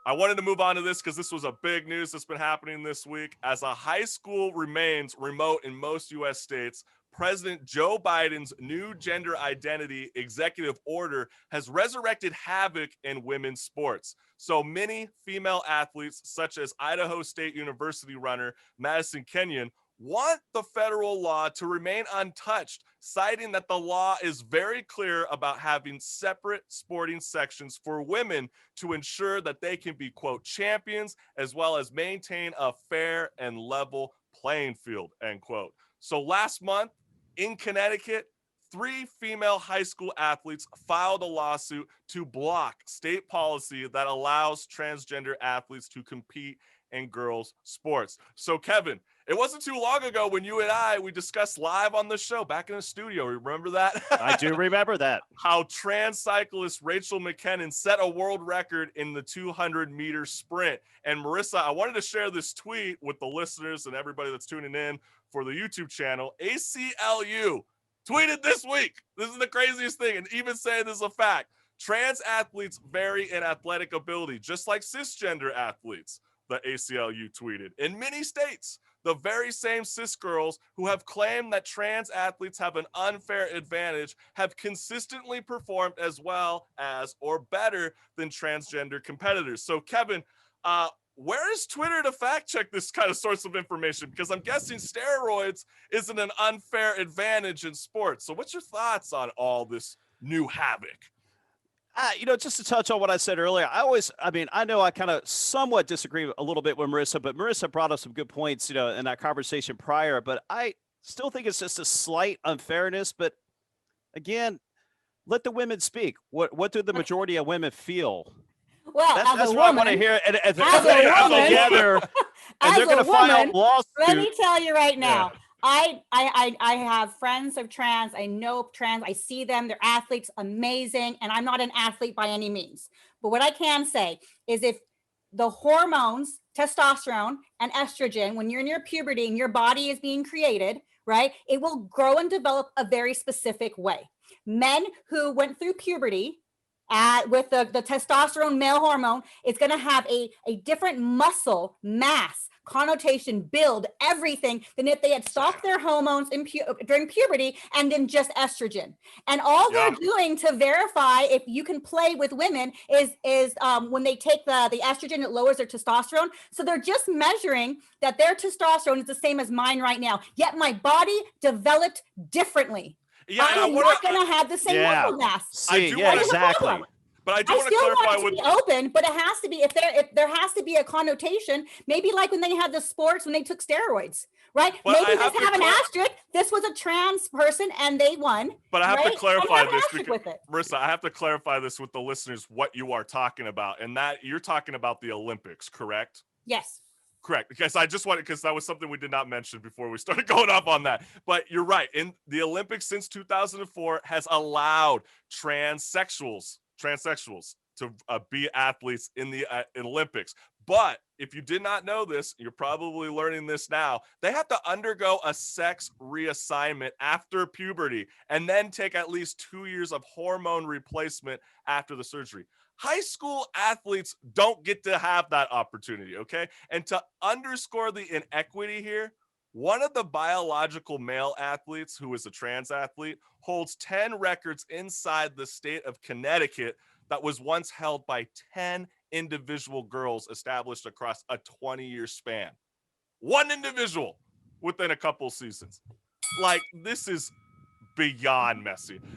I wanted to move on to this because this was a big news that's been happening this week. As a high school remains remote in most U.S. states, President Joe Biden's new gender identity executive order has resurrected havoc in women's sports. So many female athletes, such as Idaho State University runner Madison Kenyon, want the federal law to remain untouched, citing that the law is very clear about having separate sporting sections for women to ensure that they can be, quote, champions, as well as maintain a fair and level playing field, end quote. So last month in Connecticut, 3 female high school athletes filed a lawsuit to block state policy that allows transgender athletes to compete in girls' sports. So, Kevin, it wasn't too long ago when you and we discussed live on the show back in the studio. Remember that? I do remember that. How trans cyclist Rachel McKinnon set a world record in the 200-meter sprint. And Marissa, I wanted to share this tweet with the listeners and everybody that's tuning in for the YouTube channel. ACLU tweeted this week. This is the craziest thing. And even saying this is a fact. Trans athletes vary in athletic ability, just like cisgender athletes, the ACLU tweeted. In many states, the very same cis girls who have claimed that trans athletes have an unfair advantage have consistently performed as well as or better than transgender competitors. So, Kevin, where is Twitter to fact check this kind of source of information? Because I'm guessing steroids isn't an unfair advantage in sports. So what's your thoughts on all this new havoc? Just to touch on what I said earlier, I know I kind of somewhat disagree a little bit with Marissa, but Marissa brought up some good points, in that conversation prior, but I still think it's just a slight unfairness. But again, let the women speak. What do the majority of women feel? Well, That's as a what I woman, want to hear. And as a woman, together, and they're going to file a lawsuit. let me tell you right now. Yeah. I have friends of trans. I know trans. I see them. They're athletes, amazing. And I'm not an athlete by any means. But what I can say is if the hormones, testosterone and estrogen, when you're in your puberty and your body is being created, right, it will grow and develop a very specific way. Men who went through puberty with the testosterone male hormone, it's going to have a different muscle mass, connotation, build, everything than if they had stopped their hormones during puberty and then just estrogen. And all they're doing to verify if you can play with women is when they take the estrogen, it lowers their testosterone. So they're just measuring that their testosterone is the same as mine right now. Yet my body developed differently. Yeah, I'm not going to have the same muscle mass. Exactly. But I still want it to be open, but it has to be if there has to be a connotation, maybe like when they had the sports when they took steroids, right? But maybe just have an asterisk. This was a trans person and they won. But I have to clarify this because, Marissa, I have to clarify this with the listeners what you are talking about, and that you're talking about the Olympics, correct? Yes. Correct, because I just wanted, because that was something we did not mention before we started going off on that. But you're right. In the Olympics since 2004 has allowed transsexuals to be athletes in the Olympics. But if you did not know this, you're probably learning this now. They have to undergo a sex reassignment after puberty and then take at least 2 years of hormone replacement after the surgery. High school athletes don't get to have that opportunity, okay? And to underscore the inequity here, one of the biological male athletes, who is a trans athlete, holds 10 records inside the state of Connecticut that was once held by 10 individual girls established across a 20-year span. One individual within a couple seasons. Like, this is beyond messy.